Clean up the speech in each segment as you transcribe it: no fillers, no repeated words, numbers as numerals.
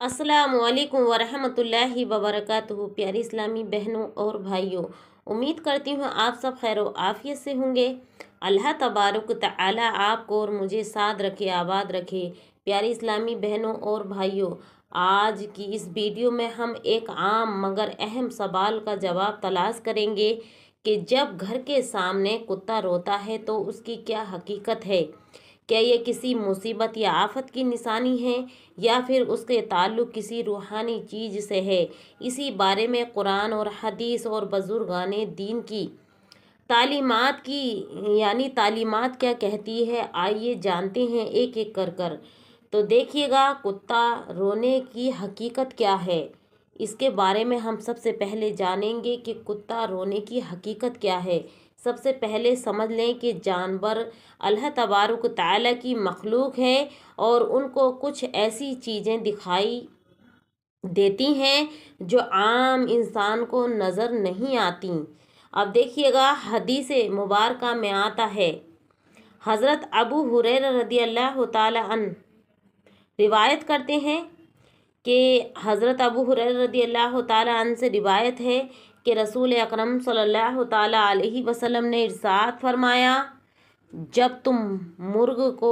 अस्सलामुअलैकुम वरहमतुल्लाहि वबरकातुहू। प्यारी इस्लामी बहनों और भाइयों, उम्मीद करती हूँ आप सब खैर आफियत से होंगे। अल्लाह तबारक तआला आपको और मुझे साथ रखे, आबाद रखे। प्यारी इस्लामी बहनों और भाइयों, आज की इस वीडियो में हम एक आम मगर अहम सवाल का जवाब तलाश करेंगे कि जब घर के सामने कुत्ता रोता है तो उसकी क्या हकीकत है। क्या ये किसी मुसीबत या आफत की निशानी है या फिर उसके ताल्लुक़ किसी रूहानी चीज़ से है। इसी बारे में कुरान और हदीस और बुजुर्गाने दीन की तालीमात क्या कहती है, आइए जानते हैं एक एक कर। तो देखिएगा, कुत्ता रोने की हकीकत क्या है, इसके बारे में हम सबसे पहले जानेंगे कि कुत्ता रोने की हकीकत क्या है। सबसे पहले समझ लें कि जानवर अल्लाह तबारक तआला की मखलूक है और उनको कुछ ऐसी चीज़ें दिखाई देती हैं जो आम इंसान को नज़र नहीं आती। अब देखिएगा, हदीस मुबारका में आता है, हज़रत अबू हुरैरा रदी अल्लाह ताला अन्हु रिवायत करते हैं कि हज़रत अबू हुरैरा रदी अल्लाह ताला अन्हु से रिवायत है कि रसूल अकरम सल्लल्लाहु ताला अलैहि वसल्लम ने इरशाद फरमाया, जब तुम मुर्ग को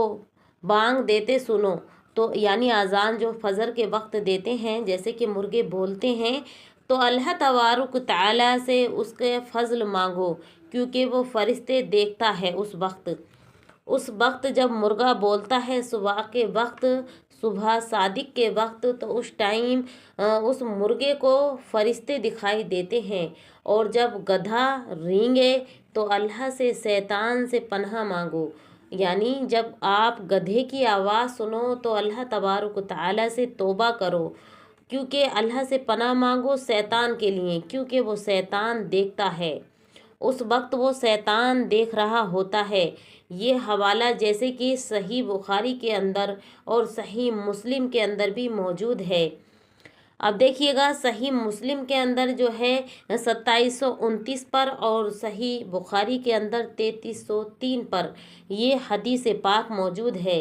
बांग देते सुनो, तो यानी आज़ान जो फजर के वक्त देते हैं, जैसे कि मुर्गे बोलते हैं, तो अल्लाह तबारक तआला से उसके फजल मांगो, क्योंकि वो फरिश्ते देखता है उस वक्त जब मुर्गा बोलता है, सुबह के वक्त, सुबह सादिक के वक्त, तो उस टाइम उस मुर्गे को फरिश्ते दिखाई देते हैं। और जब गधा रेंगे तो अल्लाह से शैतान से पनाह मांगो, यानी जब आप गधे की आवाज़ सुनो तो अल्लाह तबारक तआला से तौबा करो, क्योंकि अल्लाह से पनाह मांगो शैतान के लिए, क्योंकि वो शैतान देखता है, उस वक्त वो शैतान देख रहा होता है। ये हवाला जैसे कि सही बुखारी के अंदर और सही मुस्लिम के अंदर भी मौजूद है। अब देखिएगा, सही मुस्लिम के अंदर जो है 2729 पर और सही बुखारी के अंदर 3303 पर ये हदीस पाक मौजूद है।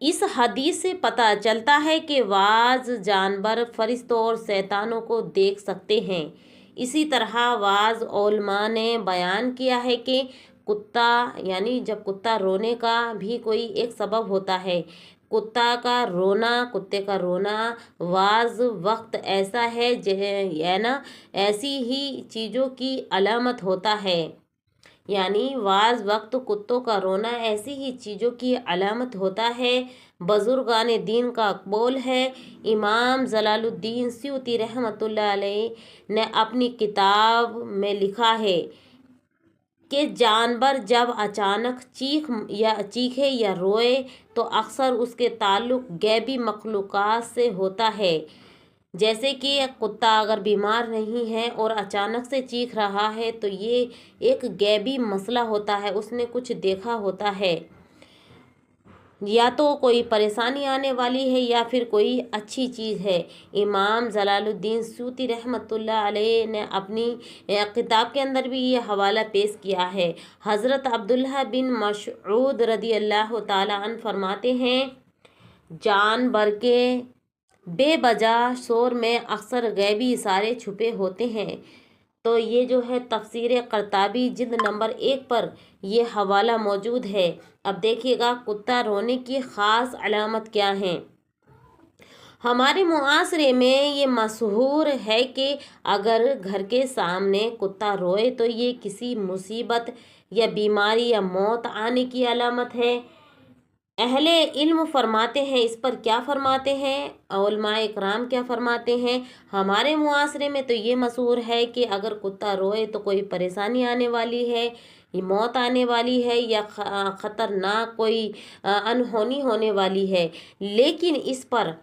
इस हदीस से पता चलता है कि वाज जानवर फरिश्तों और शैतानों को देख सकते हैं। इसी तरह वाज उलमा ने बयान किया है कि कुत्ता यानी जब कुत्ता रोने का भी कोई एक सबब होता है। कुत्ते का रोना वाज वक्त ऐसा है ना, ऐसी ही चीज़ों की अलामत होता है। यानी वाज वक्त कुत्तों का रोना ऐसी ही चीज़ों की अलामत होता है। बुजुर्गान दीन का कौल है, इमाम जलालुद्दीन सयूती रहमतुल्लाह अलैह ने अपनी किताब में लिखा है कि जानवर जब अचानक चीखे या रोए तो अक्सर उसके ताल्लुक़ गैबी मखलूक़ात से होता है। जैसे कि कुत्ता अगर बीमार नहीं है और अचानक से चीख रहा है तो ये एक गैबी मसला होता है, उसने कुछ देखा होता है, या तो कोई परेशानी आने वाली है या फिर कोई अच्छी चीज़ है। इमाम जलालुद्दीन सयूती रहमतुल्लाह अलैह ने अपनी किताब के अंदर भी ये हवाला पेश किया है। हज़रत अब्दुल्लाह बिन मसऊद रदी अल्लाह ताला अन्हु फरमाते हैं, जानवर के बेवजह शोर में अक्सर गैबी इशारे छुपे होते हैं। तो ये जो है तफसीर करताबी जिल्द नंबर 1 पर ये हवाला मौजूद है। अब देखिएगा, कुत्ता रोने की ख़ास अलामत क्या हैं। हमारे मुआसरे में ये मशहूर है कि अगर घर के सामने कुत्ता रोए तो ये किसी मुसीबत या बीमारी या मौत आने की अलामत है। अहले इल्म फरमाते हैं, इस पर क्या फरमाते हैं, उलमाए इकराम क्या फरमाते हैं। हमारे मुआसरे में तो ये मशहूर है कि अगर कुत्ता रोए तो कोई परेशानी आने वाली है, मौत आने वाली है या ख़तरनाक कोई अनहोनी होने वाली है। लेकिन इस पर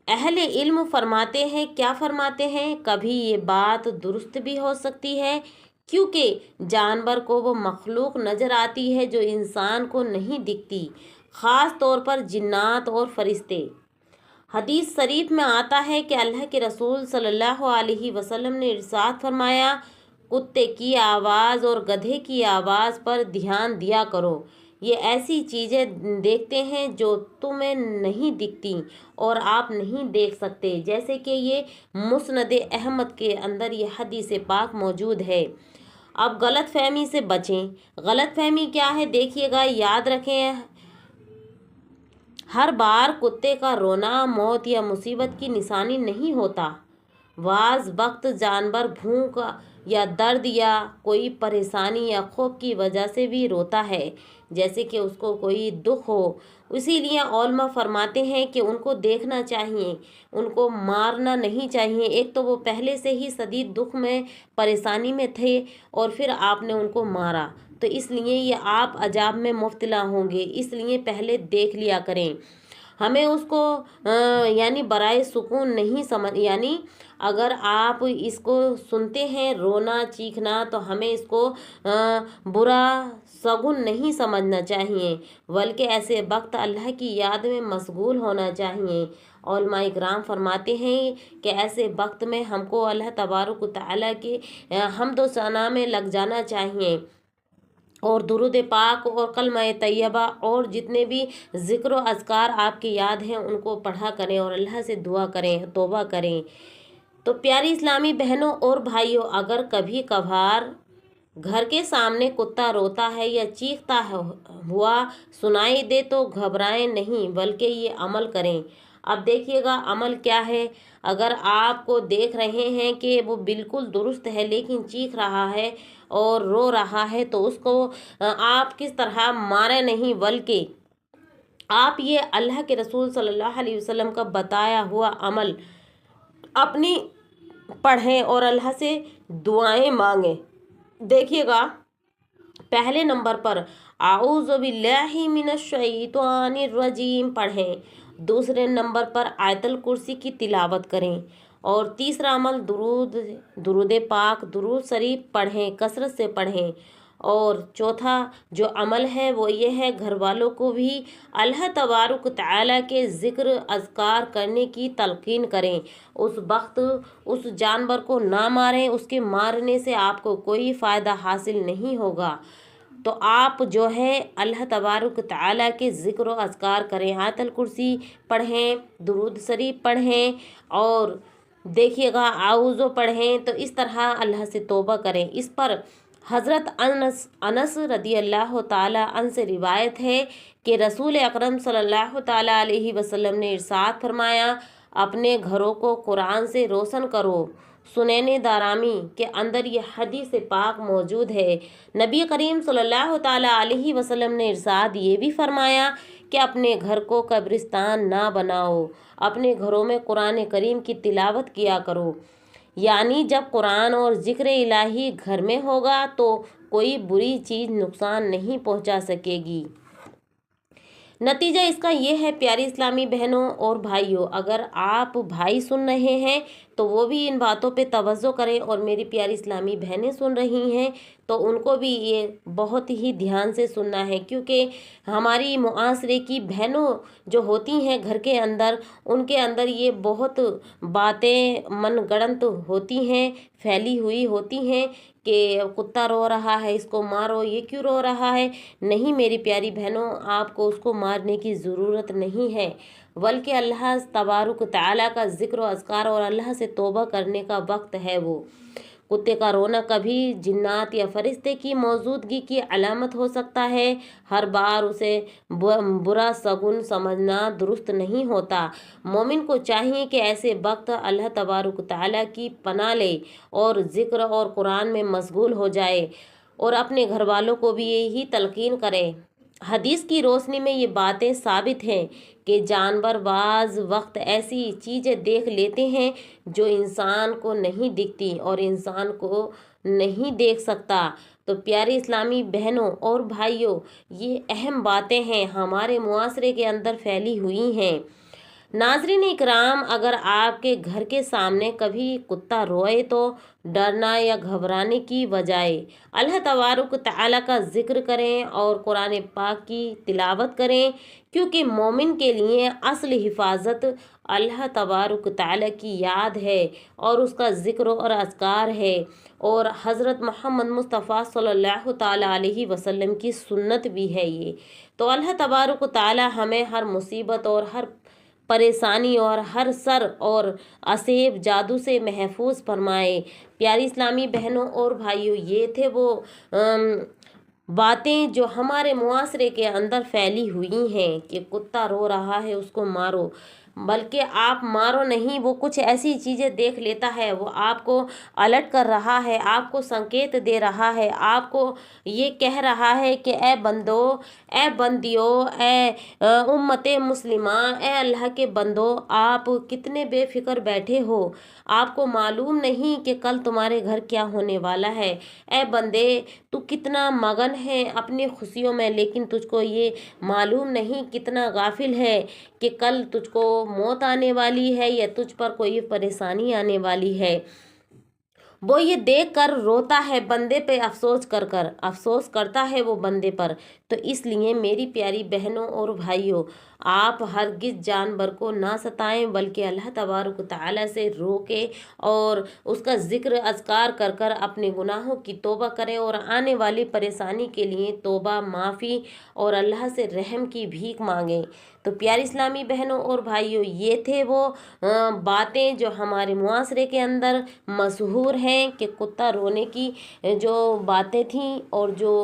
अहले इल्म फरमाते हैं, क्या फरमाते हैं, कभी ये बात दुरुस्त भी हो सकती है, क्योंकि जानवर को वो मखलूक नज़र आती है जो इंसान को नहीं दिखती, ख़ास तौर पर जिन्नात और फरिश्ते। हदीस शरीफ में आता है कि अल्लाह के रसूल सल्लल्लाहु अलैहि वसल्लम ने इरशाद फरमाया, कुत्ते की आवाज़ और गधे की आवाज़ पर ध्यान दिया करो, یہ ایسی چیزیں دیکھتے ہیں جو تمہیں نہیں دکھتی اور آپ نہیں دیکھ سکتے، جیسے کہ یہ مسند احمد کے اندر یہ حدیث پاک موجود ہے۔ اب غلط فہمی سے بچیں۔ غلط فہمی کیا ہے دیکھیے گا، یاد رکھیں، ہر بار کتے کا رونا موت یا مصیبت کی نشانی نہیں ہوتا۔ بعض وقت جانور بھوک یا درد یا کوئی پریشانی یا خوف کی وجہ سے بھی روتا ہے، جیسے کہ اس کو کوئی دکھ ہو۔ اسی لیے علماء فرماتے ہیں کہ ان کو دیکھنا چاہیے، ان کو مارنا نہیں چاہیے۔ ایک تو وہ پہلے سے ہی شدید دکھ میں پریشانی میں تھے اور پھر آپ نے ان کو مارا، تو اس لیے یہ آپ عذاب میں مبتلا ہوں گے، اس لیے پہلے دیکھ لیا کریں۔ ہمیں اس کو یعنی برائے سکون نہیں سمجھ، یعنی اگر آپ اس کو سنتے ہیں رونا چیخنا تو ہمیں اس کو برا شگون نہیں سمجھنا چاہیے، بلکہ ایسے وقت اللہ کی یاد میں مشغول ہونا چاہیے۔ علماء کرام فرماتے ہیں کہ ایسے وقت میں ہم کو اللہ تبارک و تعالیٰ کی حمد و ثنا میں لگ جانا چاہیے، اور درود پاک اور کلمہ طیبہ اور جتنے بھی ذکر و اذکار آپ کی یاد ہیں ان کو پڑھا کریں اور اللہ سے دعا کریں، توبہ کریں۔ تو پیاری اسلامی بہنوں اور بھائیوں، اگر کبھی کبھار گھر کے سامنے کتا روتا ہے یا چیختا ہوا سنائی دے تو گھبرائیں نہیں، بلکہ یہ عمل کریں۔ اب دیکھیے گا عمل کیا ہے، اگر آپ کو دیکھ رہے ہیں کہ وہ بالکل درست ہے لیکن چیخ رہا ہے اور رو رہا ہے تو اس کو آپ کس طرح مارے نہیں، بلکہ آپ یہ اللہ کے رسول صلی اللہ علیہ وسلم کا بتایا ہوا عمل اپنی پڑھیں اور اللہ سے دعائیں مانگیں۔ دیکھیے گا پہلے نمبر پر اعوذ باللہ من الشیطان الرجیم پڑھیں، دوسرے نمبر پر آیت الکرسی کی تلاوت کریں، اور تیسرا عمل درود پاک درود شریف پڑھیں، کثرت سے پڑھیں، اور چوتھا جو عمل ہے وہ یہ ہے گھر والوں کو بھی اللہ تبارک تعالیٰ کے ذکر اذکار کرنے کی تلقین کریں۔ اس وقت اس جانور کو نہ ماریں، اس کے مارنے سے آپ کو کوئی فائدہ حاصل نہیں ہوگا، تو آپ جو ہے اللہ تبارک تعالیٰ کے ذکر و اذکار کریں، آیت الکرسی پڑھیں، درود شریف پڑھیں، اور دیکھیے گا اعوذ پڑھیں، تو اس طرح اللہ سے توبہ کریں۔ اس پر حضرت انس رضی اللہ تعالیٰ عنہ سے روایت ہے کہ رسول اکرم صلی اللہ تعالیٰ علیہ وسلم نے ارشاد فرمایا، اپنے گھروں کو قرآن سے روشن کرو۔ سنن دارمی کے اندر یہ حدیث پاک موجود ہے۔ نبی کریم صلی اللہ تعالیٰ علیہ وسلم نے ارشاد یہ بھی فرمایا کہ اپنے گھر کو قبرستان نہ بناؤ، اپنے گھروں میں قرآن کریم کی تلاوت کیا کرو، یعنی جب قرآن اور ذکر الہی گھر میں ہوگا تو کوئی بری چیز نقصان نہیں پہنچا سکے گی۔ نتیجہ اس کا یہ ہے پیاری اسلامی بہنوں اور بھائیوں، اگر آپ بھائی سن رہے ہیں تو وہ بھی ان باتوں پہ توجہ کریں، اور میری پیاری اسلامی بہنیں سن رہی ہیں تو ان کو بھی یہ بہت ہی دھیان سے سننا ہے، کیونکہ ہماری معاشرے کی بہنوں جو ہوتی ہیں گھر کے اندر، ان کے اندر یہ بہت باتیں من گڑنت ہوتی ہیں، پھیلی ہوئی ہوتی ہیں کہ کتا رو رہا ہے اس کو مارو، یہ کیوں رو رہا ہے۔ نہیں میری پیاری بہنوں، آپ کو اس کو مارنے کی ضرورت نہیں ہے، بلکہ اللہ تبارک تعالیٰ کا ذکر و اذکار اور اللہ سے توبہ کرنے کا وقت ہے۔ وہ کتے کا رونا کبھی جنات یا فرشتے کی موجودگی کی علامت ہو سکتا ہے، ہر بار اسے برا شگون سمجھنا درست نہیں ہوتا۔ مومن کو چاہیے کہ ایسے وقت اللہ تبارک تعالیٰ کی پناہ لے اور ذکر اور قرآن میں مشغول ہو جائے، اور اپنے گھر والوں کو بھی یہی تلقین کرے۔ حدیث کی روشنی میں یہ باتیں ثابت ہیں کہ جانور بعض وقت ایسی چیزیں دیکھ لیتے ہیں جو انسان کو نہیں دکھتی اور انسان کو نہیں دیکھ سکتا۔ تو پیارے اسلامی بہنوں اور بھائیوں، یہ اہم باتیں ہیں، ہمارے معاشرے کے اندر پھیلی ہوئی ہیں۔ ناظرین اکرام، اگر آپ کے گھر کے سامنے کبھی کتا روئے تو ڈرنا یا گھبرانے کی بجائے اللہ تبارک تعالیٰ کا ذکر کریں اور قرآن پاک کی تلاوت کریں، کیونکہ مومن کے لیے اصل حفاظت اللہ तबारक ताला की याद है और उसका ज़िक्र और अज़कार है, और हज़रत मोहम्मद मुस्तफ़ा सल्लल्लाहु ताला अलैहि वसल्लम की सुन्नत भी है ये। तो अल्लाह तबारक ताला हमें हर मुसीबत और हर परेशानी और हर सर और असेब जादू से महफूज फरमाए। प्यारी इस्लामी बहनों और भाइयों, ये थे वो बातें जो हमारे मुआसरे के अंदर फैली हुई हैं कि कुत्ता रो रहा है उसको मारो, बल्कि आप मारो नहीं, वो कुछ ऐसी चीज़ें देख लेता है, वो आपको अलर्ट कर रहा है, आपको संकेत दे रहा है, आपको ये कह रहा है कि ए बंदो, ए बंदियो, ए उम्मते मुस्लिमा, ए अल्लाह के बंदो, आप कितने बेफिक्र बैठे हो, आपको मालूम नहीं कि कल तुम्हारे घर क्या होने वाला है। ए बंदे, तू कितना मगन है अपनी खुशियों में, लेकिन तुझको ये मालूम नहीं, कितना गाफिल है कि कल तुझको मौत आने वाली है या तुझ पर कोई परेशानी आने वाली है। वो ये देख कर रोता है, बंदे पे अफसोस कर कर अफसोस करता है वो बंदे पर। तो इसलिए मेरी प्यारी बहनों और भाइयों, आप हरगिज़ जानवर को ना सताएं, बल्कि अल्लाह तबारक ताला से रो के और उसका ज़िक्र अज़कार कर कर अपने गुनाहों की तौबा करें और आने वाली परेशानी के लिए तौबा, माफ़ी और अल्लाह से रहम की भीख मांगें। तो प्यारी इस्लामी बहनों और भाइयों, ये थे वो बातें जो हमारे मुआसरे के अंदर मशहूर हैं कि कुत्ता रोने की जो बातें थीं और जो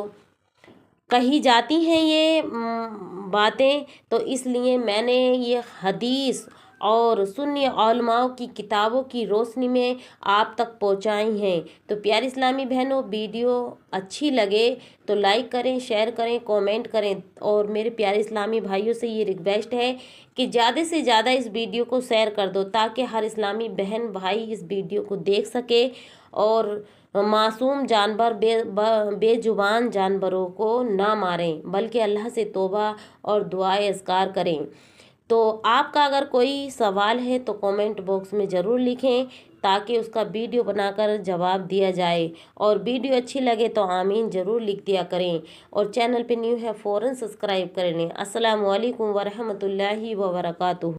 कही जाती हैं ये बातें। तो इसलिए मैंने ये हदीस और सुन्नी उलमाओं की किताबों की रोशनी में आप तक पहुंचाई हैं। तो प्यारी इस्लामी बहनों, वीडियो अच्छी लगे तो लाइक करें, शेयर करें, कमेंट करें, और मेरे प्यारे इस्लामी भाइयों से ये रिक्वेस्ट है कि ज़्यादा से ज़्यादा इस वीडियो को शेयर कर दो, ताकि हर इस्लामी बहन भाई इस वीडियो को देख सके और मासूम जानवर बेजुबान जानवरों को ना मारें, बल्कि अल्लाह से तौबा और दुआए अज़कार करें। तो आपका अगर कोई सवाल है तो कमेंट बॉक्स में ज़रूर लिखें, ताकि उसका वीडियो बनाकर जवाब दिया जाए। और वीडियो अच्छी लगे तो आमीन ज़रूर लिख दिया करें, और चैनल पे न्यू है फ़ौरन सब्सक्राइब कर लें। अस्सलामु अलैकुम वरहमतुल्लाहि व बरकातुहू।